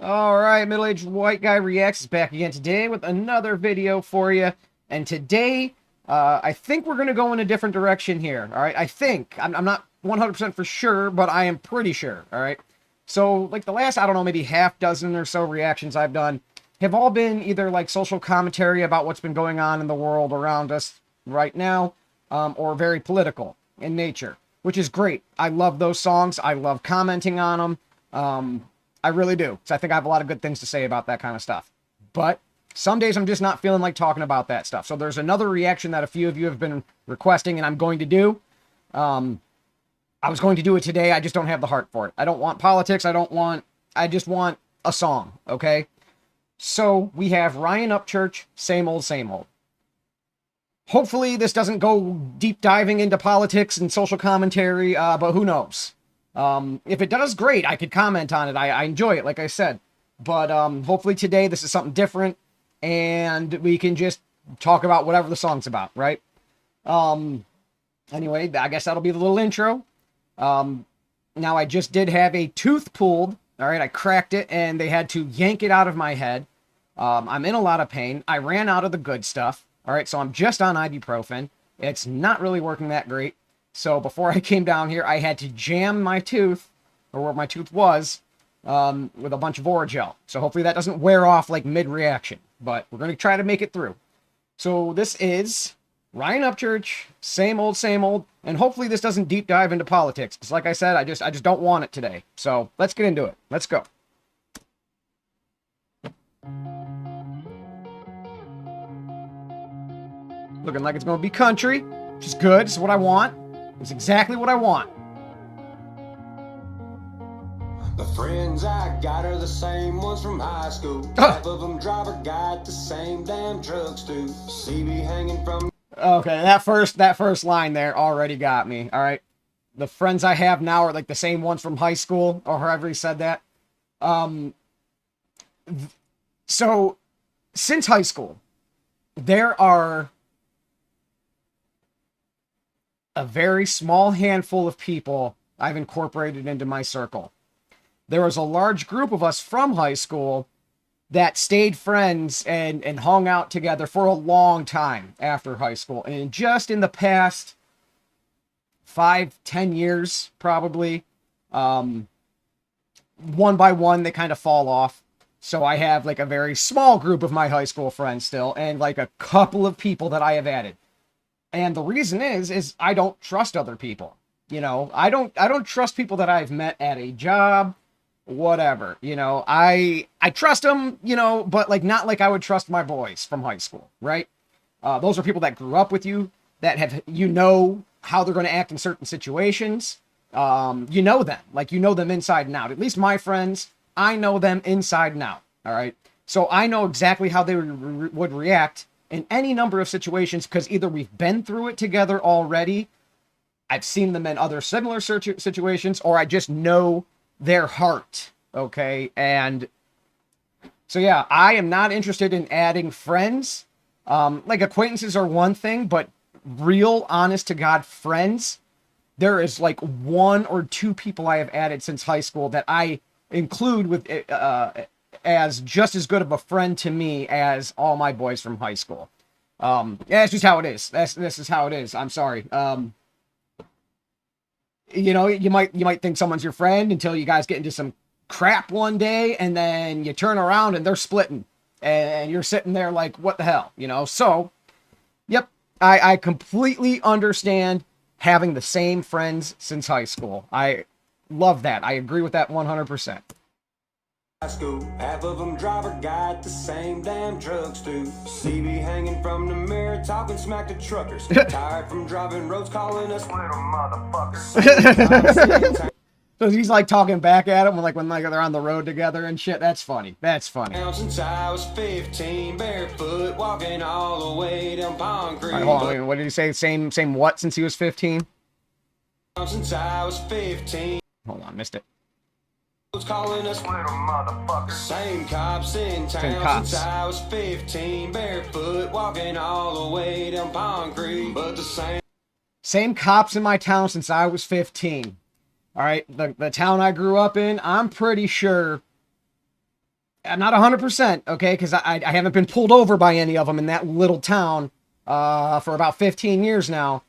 All right, Middle-Aged White Guy Reacts is back again today with another video for you. And today, I think we're going to go in a different direction here. All right, I think. I'm not 100% for sure, but I am pretty sure. All right. So, like the last, I don't know, maybe half dozen or so reactions I've done have all been either like social commentary about what's been going on in the world around us right now, or very political in nature, which is great. I love those songs. I love commenting on them. I really do. So I think I have a lot of good things to say about that kind of stuff. But some days I'm just not feeling like talking about that stuff. So there's another reaction that a few of you have been requesting, and I'm going to do. I was going to do it today. I just don't have the heart for it. I don't want politics. I just want a song. Okay. So we have Ryan Upchurch, Same Old, Same Old. Hopefully this doesn't go deep diving into politics and social commentary, but who knows? If it does, great. I could comment on it. I enjoy it, like I said. But hopefully today this is something different, and we can just talk about whatever the song's about, right? Anyway, I guess that'll be the little intro. Now, I just did have a tooth pulled. All right, I cracked it, and they had to yank it out of my head. I'm in a lot of pain. I ran out of the good stuff. All right, so I'm just on ibuprofen. It's not really working that great. So before I came down here, I had to jam my tooth, or where my tooth was, with a bunch of Oragel. So hopefully that doesn't wear off like mid-reaction. But we're going to try to make it through. So this is Ryan Upchurch, Same Old, Same Old. And hopefully this doesn't deep dive into politics. Because like I said, I just don't want it today. So let's get into it. Let's go. Looking like it's going to be country, which is good. It's what I want. It's exactly what I want. The friends I got are the same ones from high school. Half of them drive or guide the same damn trucks too. See me hanging from... Okay, that first line there already got me. All right. The friends I have now are like the same ones from high school, or however he said that. So since high school, there are a very small handful of people I've incorporated into my circle. There was a large group of us from high school that stayed friends and hung out together for a long time after high school. And just in the past 5-10 years, probably, one by one, they kind of fall off. So I have like a very small group of my high school friends still, and like a couple of people that I have added. And the reason is I don't trust other people. You know, I don't trust people that I've met at a job, whatever. You know, I trust them, you know, but like not like I would trust my boys from high school, right? Those are people that grew up with you, that have, you know, how they're going to act in certain situations. You know them, like you know them inside and out. At least my friends, I know them inside and out. All right. So I know exactly how they would react in any number of situations, because either we've been through it together already, I've seen them in other similar situations, or I just know their heart. Okay. And so, yeah, I am not interested in adding friends. Like acquaintances are one thing, but real, honest to God friends, there is like 1 or 2 people I have added since high school that I include with as just as good of a friend to me as all my boys from high school. Yeah, that's just how it is. This is how it is. I'm sorry. You know, you might think someone's your friend until you guys get into some crap one day, and then you turn around and they're splitting, and you're sitting there like, what the hell, you know? So, yep, I completely understand having the same friends since high school. I love that. I agree with that 100%. High school, half of them drive or guide the same damn trucks too. See me hanging from the mirror, talking smack to truckers. Tired from driving roads, calling us little motherfuckers. So he's like talking back at him when they're on the road together and shit. That's funny. That's funny. Since I was 15, barefoot, walking all the way down Pond Creek. All right, hold on. Wait, what did he say? Same what since he was 15? Since I was 15. Hold on, missed it. Calling us little motherfuckers. Same cops in town since I was 15, barefoot, walking all the way down Pond Creek. But the same cops in my town since I was 15. All right, the town I grew up in, I'm pretty sure I'm not 100%, okay, because I haven't been pulled over by any of them in that little town for about 15 years now.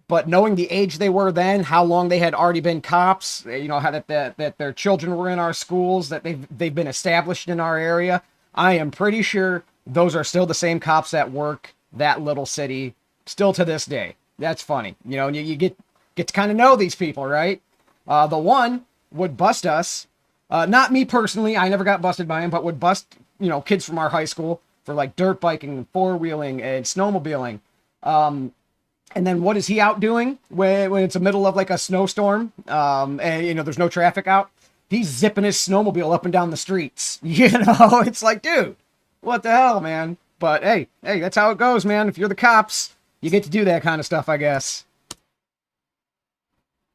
But knowing the age they were then, how long they had already been cops, you know, how that their children were in our schools, that they've been established in our area, I am pretty sure those are still the same cops that work that little city still to this day. That's funny. You know, you get to kind of know these people, right? The one would bust us. Not me personally. I never got busted by him, but would bust, you know, kids from our high school for like dirt biking and four-wheeling and snowmobiling. And then what is he out doing when it's the middle of like a snowstorm, and you know there's no traffic out? He's zipping his snowmobile up and down the streets. You know, it's like, dude, what the hell, man? But hey, that's how it goes, man. If you're the cops, you get to do that kind of stuff, I guess.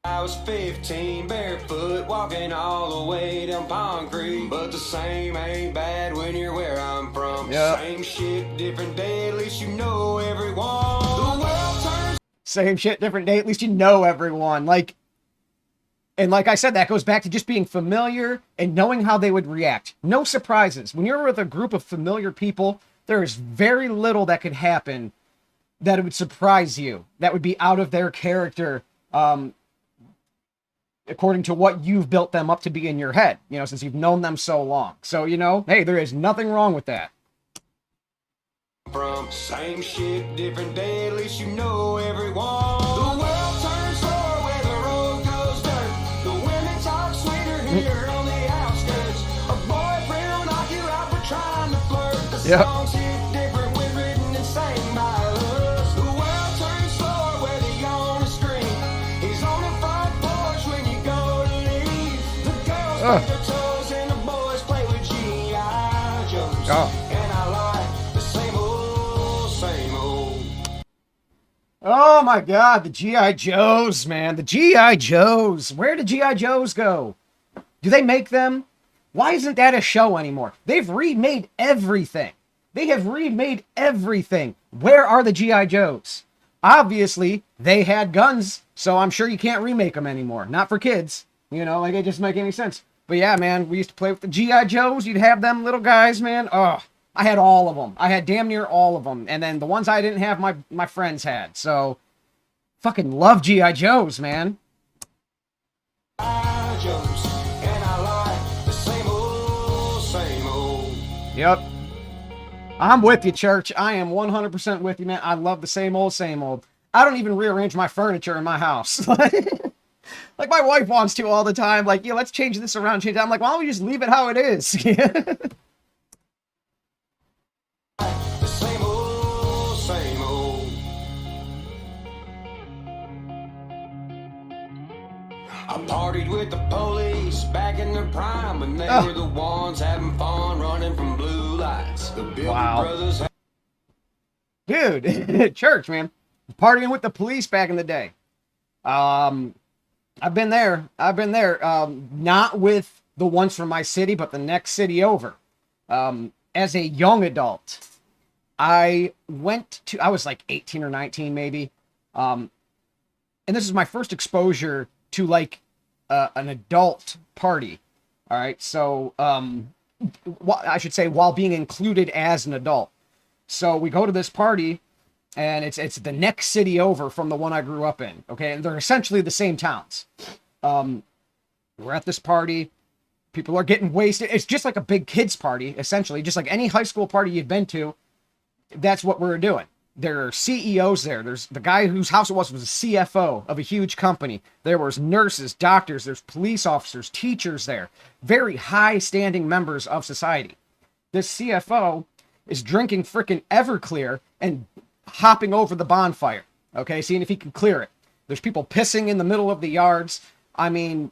I was 15, barefoot, walking all the way down Pond Creek. But the same ain't bad when you're where I'm from. Yep. Same shit, different day, at least you know everyone. The world turns. Same shit, different day. At least you know everyone. Like I said, that goes back to just being familiar and knowing how they would react. No surprises. When you're with a group of familiar people, there is very little that could happen that would surprise you. That would be out of their character. According to what you've built them up to be in your head, you know, since you've known them so long. So, you know, hey, there is nothing wrong with that. From same shit, different day, at least you know everyone. The world turns slower where the road goes dirt. The women talk sweeter here on the outskirts. A boyfriend will knock you out for trying to flirt. The Yep. songs hit different when written and sang by us. The world turns slower where the young scream. He's on the front porch when you go to leave. The girls play their toes and the boys play with G.I. Joes. And I like the same old, same old. Oh my God, the G.I. Joes, man. The G.I. Joes. Where did G.I. Joes go? Do they make them? Why isn't that a show anymore? They've remade everything. They have remade everything. Where are the G.I. Joes? Obviously, they had guns, so I'm sure you can't remake them anymore. Not for kids. You know, like, it just make any sense. But yeah, man, we used to play with the G.I. Joes. You'd have them little guys, man. Oh, I had all of them. I had damn near all of them. And then the ones I didn't have, my friends had. So, fucking love G.I. Joes, man. Joes, and I like the same old, same old. Yep. I'm with you, Church. I am 100% with you, man. I love the same old, same old. I don't even rearrange my furniture in my house. Like my wife wants to all the time. Like, yeah, let's change this around. Change that. I'm like, why don't we just leave it how it is? The same old, same old. I partied with the police back in their prime, and they were the ones having fun running from blue lights. The Billy brothers. Dude, Church, man. Partying with the police back in the day. I've been there. Not with the ones from my city, but the next city over. As a young adult, I was like 18 or 19 maybe. And this is my first exposure to like an adult party. All right. So, I should say while being included as an adult. So we go to this party and it's the next city over from the one I grew up in. Okay. And they're essentially the same towns. We're at this party. People are getting wasted. It's just like a big kids party, essentially, just like any high school party you've been to. That's what we're doing. There are CEOs there. There's the guy whose house it was a CFO of a huge company. There was nurses, doctors, there's police officers, teachers there. Very high standing members of society. This CFO is drinking frickin' Everclear and hopping over the bonfire. Okay, seeing if he can clear it. There's people pissing in the middle of the yards. I mean,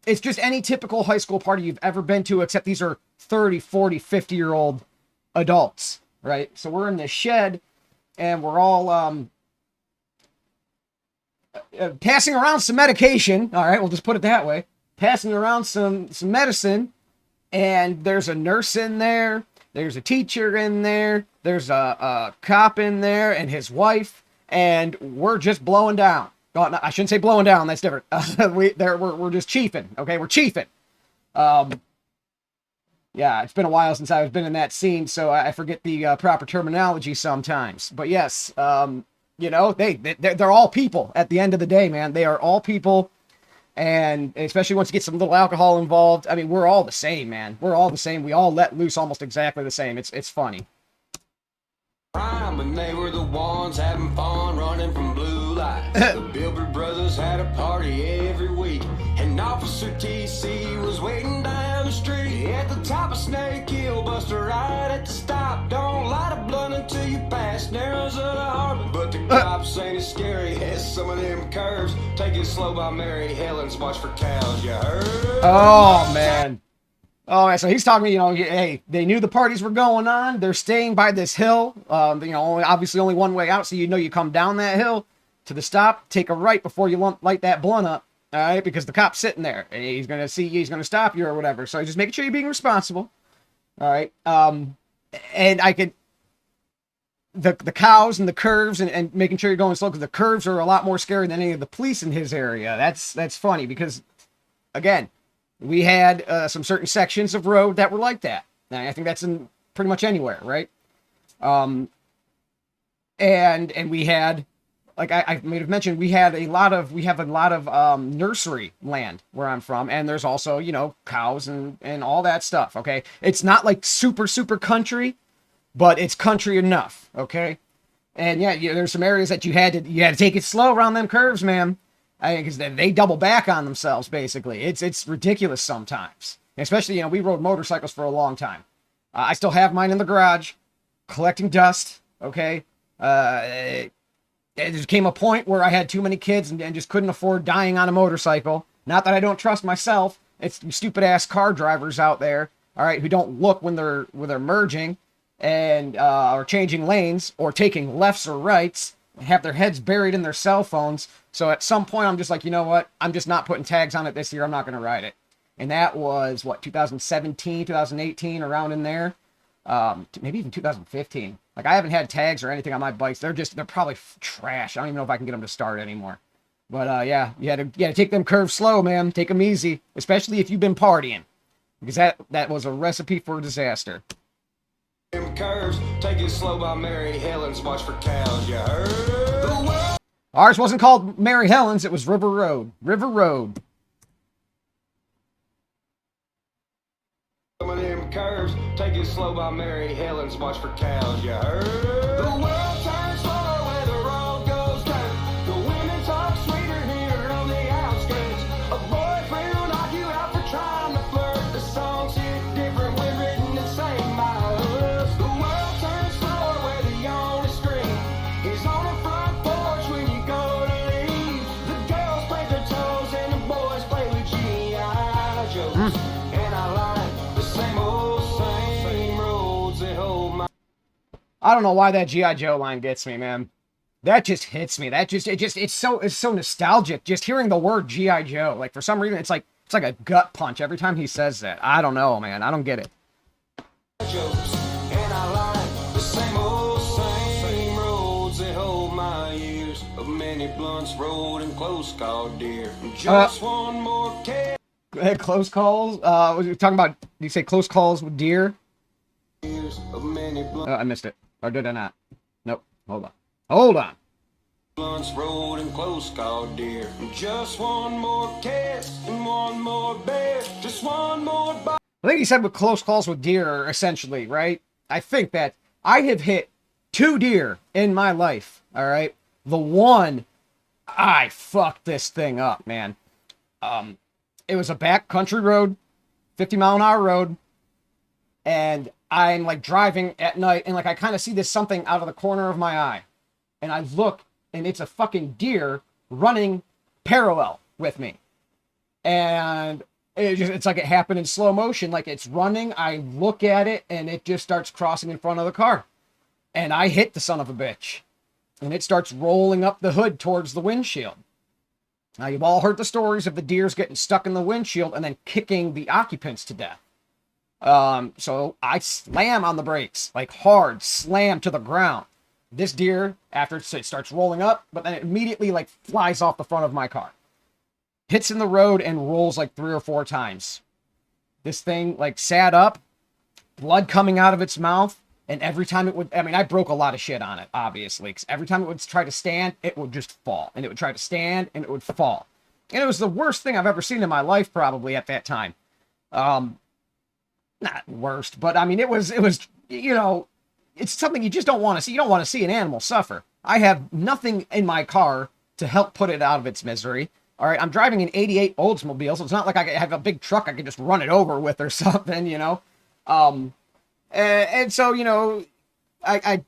it's just any typical high school party you've ever been to, except these are 30, 40, 50-year-old adults, right? So we're in this shed, and we're all passing around some medication. All right, we'll just put it that way. Passing around some medicine, and there's a nurse in there. There's a teacher in there. There's a cop in there and his wife, and we're just blowing down. Oh, no, I shouldn't say blowing down. That's different. We're just chiefing. Okay, we're chiefing. Yeah, it's been a while since I've been in that scene, so I forget the proper terminology sometimes. But yes, you know, they're all people at the end of the day, man. They are all people, and especially once you get some little alcohol involved, I mean, we're all the same, man. We're all the same. We all let loose almost exactly the same. It's funny. And they were the ones having fun running from blue lights. The Bilber brothers had a party every week, and Officer TC was waiting down the street at the top of Snake Hill. Buster right at the stop. Don't light a blunt until you pass Narrows of the Harbor. But the cops ain't as scary as some of them curves. Take it slow by Mary Helen's. Watch for cows, you heard? Oh man. Oh, so he's talking, you know, hey, they knew the parties were going on. They're staying by this hill. You know, obviously only one way out. So, you know, you come down that hill to the stop, take a right before you light that blunt up. All right. Because the cop's sitting there and he's going to see you. He's going to stop you or whatever. So just making sure you're being responsible. All right. And I could, the cows and the curves and making sure you're going slow, because the curves are a lot more scary than any of the police in his area. That's funny because, again, we had some certain sections of road that were like that. And I think that's in pretty much anywhere, right? And we had, like I may have mentioned, we have a lot of nursery land where I'm from, and there's also, you know, cows and all that stuff. Okay, it's not like super country, but it's country enough. Okay, and yeah, there's some areas that you had to take it slow around them curves, man. Because they double back on themselves, basically. It's ridiculous sometimes. Especially, you know, we rode motorcycles for a long time. I still have mine in the garage, collecting dust, okay? There came a point where I had too many kids and just couldn't afford dying on a motorcycle. Not that I don't trust myself. It's stupid-ass car drivers out there, all right, who don't look when they're merging and or changing lanes or taking lefts or rights, have their heads buried in their cell phones. So at some point, I'm just like, you know what? I'm just not putting tags on it this year. I'm not going to ride it. And that was, 2017, 2018, around in there. Maybe even 2015. Like, I haven't had tags or anything on my bikes. They're probably trash. I don't even know if I can get them to start anymore. But, yeah, you had to take them curves slow, man. Take them easy, especially if you've been partying. Because that was a recipe for disaster. Curves, take it slow by Mary Helen's. Watch for cows, you heard? Ours wasn't called Mary Helen's, it was River Road. River Road. Some of them curves, take it slow by Mary Helen's. Watch for cows, you heard? The world turns slow where the road goes down. The women talk sweeter here on the outskirts. A boyfriend will knock you out for trying to flirt. The songs hit different when written and sang by us. The world turns slower where the only screen is on the front porch when you go to leave. The girls play their toes and the boys play with G.I. Joes. And I like the same roads that hold my... I don't know why that G.I. Joe line gets me, man. That just hits me. It's so nostalgic. Just hearing the word G.I. Joe. Like, for some reason, it's like a gut punch every time he says that. I don't know, man. I don't get it. Jokes. And I like the same roads that hold my years of many blunts rolled and close called deer. Just one more kiss. Close calls? Was you talking about, did you say close calls with deer? Of many I missed it. Or did I not? Nope. Hold on. blunts rolled and close called deer. Just one more kiss and one more beer. Just one more bite. I think he said with close calls with deer, essentially, right? I think that I have hit 2 deer in my life, all right? The one, I fucked this thing up, man. It was a back country road, 50-mile-an-hour road, and I'm, like, driving at night, and, like, I kind of see this something out of the corner of my eye, and I look, and it's a fucking deer running parallel with me, and it's like it happened in slow motion. Like, it's running, I look at it, and it just starts crossing in front of the car. And I hit the son of a bitch. And it starts rolling up the hood towards the windshield. Now, you've all heard the stories of the deers getting stuck in the windshield and then kicking the occupants to death. So I slam on the brakes, like hard, slam to the ground. This deer, after it starts rolling up, but then it immediately, like, flies off the front of my car. Hits in the road and rolls like 3 or 4 times. This thing, like, sat up, blood coming out of its mouth. And every time it would, I mean, I broke a lot of shit on it, obviously, because every time it would try to stand, it would just fall. And it would try to stand, and it would fall. And it was the worst thing I've ever seen in my life, probably, at that time. Not worst, but, I mean, it was, you know, it's something you just don't want to see. You don't want to see an animal suffer. I have nothing in my car to help put it out of its misery. All right, I'm driving an 88 Oldsmobile, so it's not like I have a big truck I can just run it over with or something, you know? And so, you know, I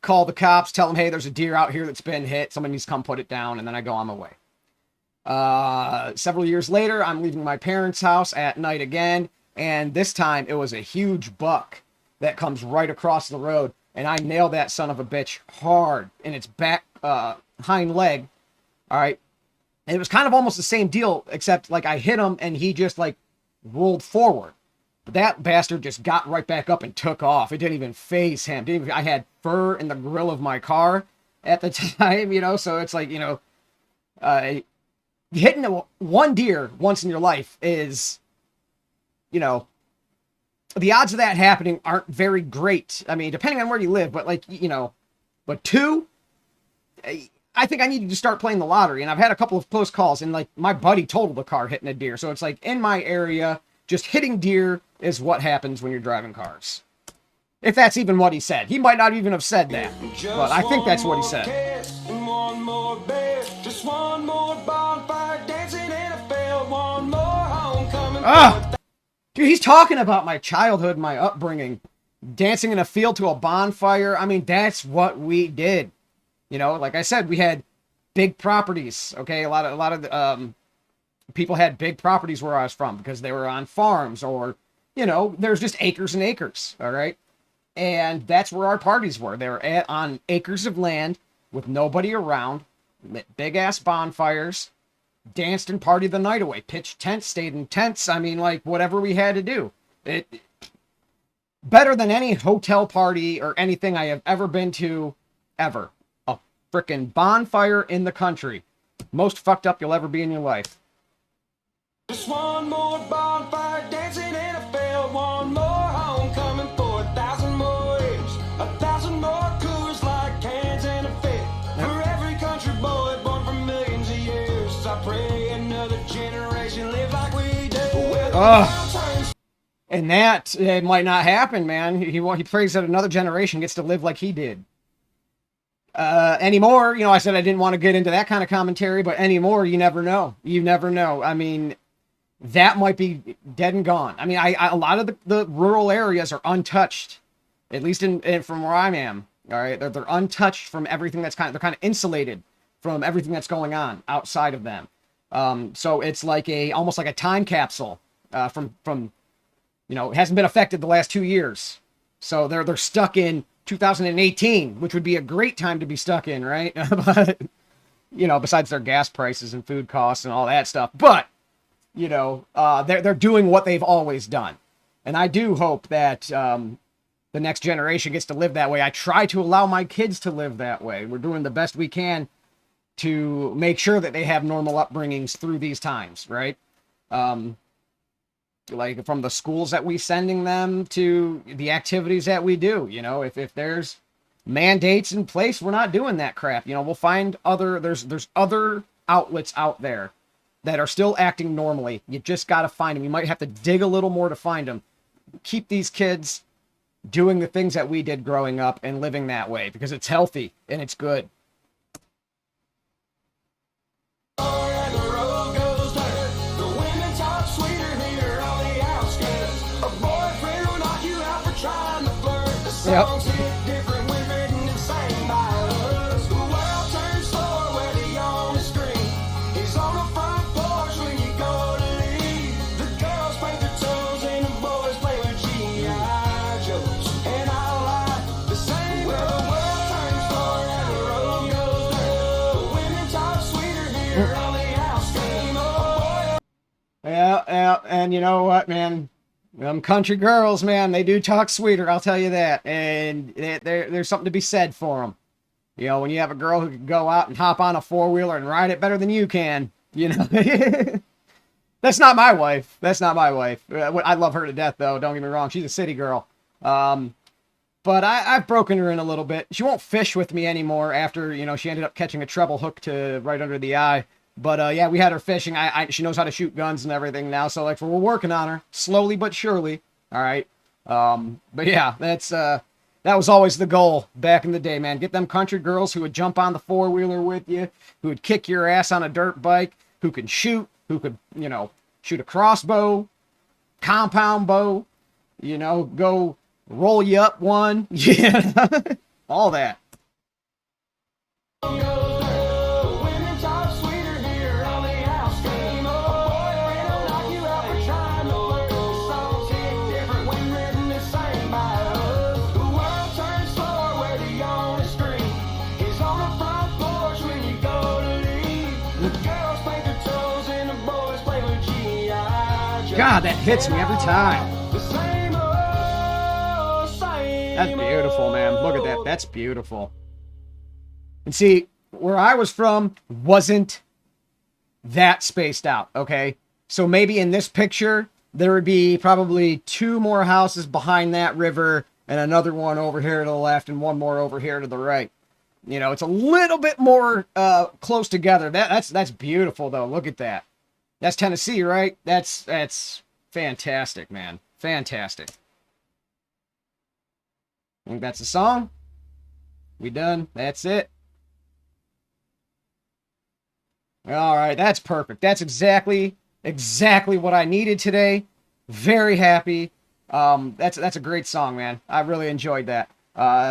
call the cops, tell them, hey, there's a deer out here that's been hit. Someone needs to come put it down, and then I go on my way. Several years later, I'm leaving my parents' house at night again, and this time it was a huge buck that comes right across the road, and I nailed that son of a bitch hard in its back hind leg. All right. And it was kind of almost the same deal, except like I hit him and he just like rolled forward. That bastard just got right back up and took off. It didn't even faze him. I had fur in the grill of my car at the time, you know, so it's like, you know, hitting one deer once in your life is, you know, the odds of that happening aren't very great. I mean, depending on where you live, but like, you know, but two, I think I needed to start playing the lottery, and I've had a couple of close calls, and like my buddy totaled the car hitting a deer. So it's like in my area, just hitting deer is what happens when you're driving cars. If that's even what he said. He might not even have said that, but I think that's what he said. One more bed, just one more bonfire, dancing in a field, one more homecoming. Dude, he's talking about my childhood, my upbringing, dancing in a field to a bonfire. I mean, that's what we did. You know, like I said, we had big properties. Okay, a lot of people had big properties where I was from because they were on farms, or you know, there's just acres and acres. All right, and that's where our parties were. They were on acres of land with nobody around, lit big ass bonfires, danced and partied the night away, pitched tents, stayed in tents. I mean, like whatever we had to do. It better than any hotel party or anything I have ever been to, ever. Frickin' bonfire in the country. Most fucked up you'll ever be in your life. Just one more bonfire, dancing in a field, one more homecoming for 1,000 more years, 1,000 more coolers like cans in a fit. For every country boy born for millions of years, I pray another generation live like we do. And that, it might not happen, man. He prays that another generation gets to live like he did. Anymore, you know, I said I didn't want to get into that kind of commentary, but anymore, you never know. You never know. I mean, that might be dead and gone. I mean, a lot of the rural areas are untouched, at least in from where I am. All right, they're untouched from everything they're kind of insulated from everything that's going on outside of them. So it's like almost like a time capsule from you know, it hasn't been affected the last 2 years. So they're stuck in 2018, which would be a great time to be stuck in, right? But, you know, besides their gas prices and food costs and all that stuff. But, you know, they're doing what they've always done. And I do hope that the next generation gets to live that way. I try to allow my kids to live that way. We're doing the best we can to make sure that they have normal upbringings through these times, right? Like from the schools that we sending them to the activities that we do, you know, if there's mandates in place, we're not doing that crap. You know, we'll find there's other outlets out there that are still acting normally. You just got to find them. You might have to dig a little more to find them. Keep these kids doing the things that we did growing up and living that way because it's healthy and it's good. Yep. Yeah, and you know what, man? Them country girls, man, they do talk sweeter, I'll tell you that. And there's something to be said for them. You know, when you have a girl who can go out and hop on a four-wheeler and ride it better than you can, you know. That's not my wife. That's not my wife. I love her to death, though. Don't get me wrong. She's a city girl. But I've broken her in a little bit. She won't fish with me anymore after, you know, she ended up catching a treble hook to right under the eye. But, yeah, we had her fishing. She knows how to shoot guns and everything now. So, like, we're working on her slowly but surely. All right. But, yeah, that was always the goal back in the day, man. Get them country girls who would jump on the four-wheeler with you, who would kick your ass on a dirt bike, who could shoot, who could, you know, shoot a crossbow, compound bow, you know, go roll you up one, yeah, all that. Women talk sweeter here on the house game. Oh, boy, it'll knock you out for trying to flirt. The songs hit different when written the same by us. The world turns slower where the only screen is on the front porch when you go to leave. The girls paint their toes and the boys play with G.I. Joe. God, that hits me every time. The same old, same That's beautiful, man. Look at that. That's beautiful. And see, where I was from wasn't that spaced out, okay? So maybe in this picture, there would be probably 2 more houses behind that river and another one over here to the left and one more over here to the right. You know, it's a little bit more close together. That's beautiful, though. Look at that. That's Tennessee, right? That's fantastic, man. Fantastic. I think that's the song. We done. That's it. All right, that's perfect. That's exactly what I needed today. Very happy. That's a great song, man. I really enjoyed that.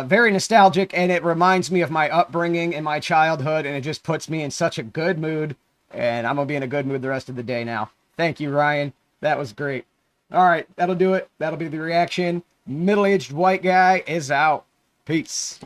Very nostalgic, and it reminds me of my upbringing and my childhood, and it just puts me in such a good mood. And I'm gonna be in a good mood the rest of the day now. Thank you, Ryan. That was great. All right, that'll do it. That'll be the reaction. Middle-aged white guy is out. Peace.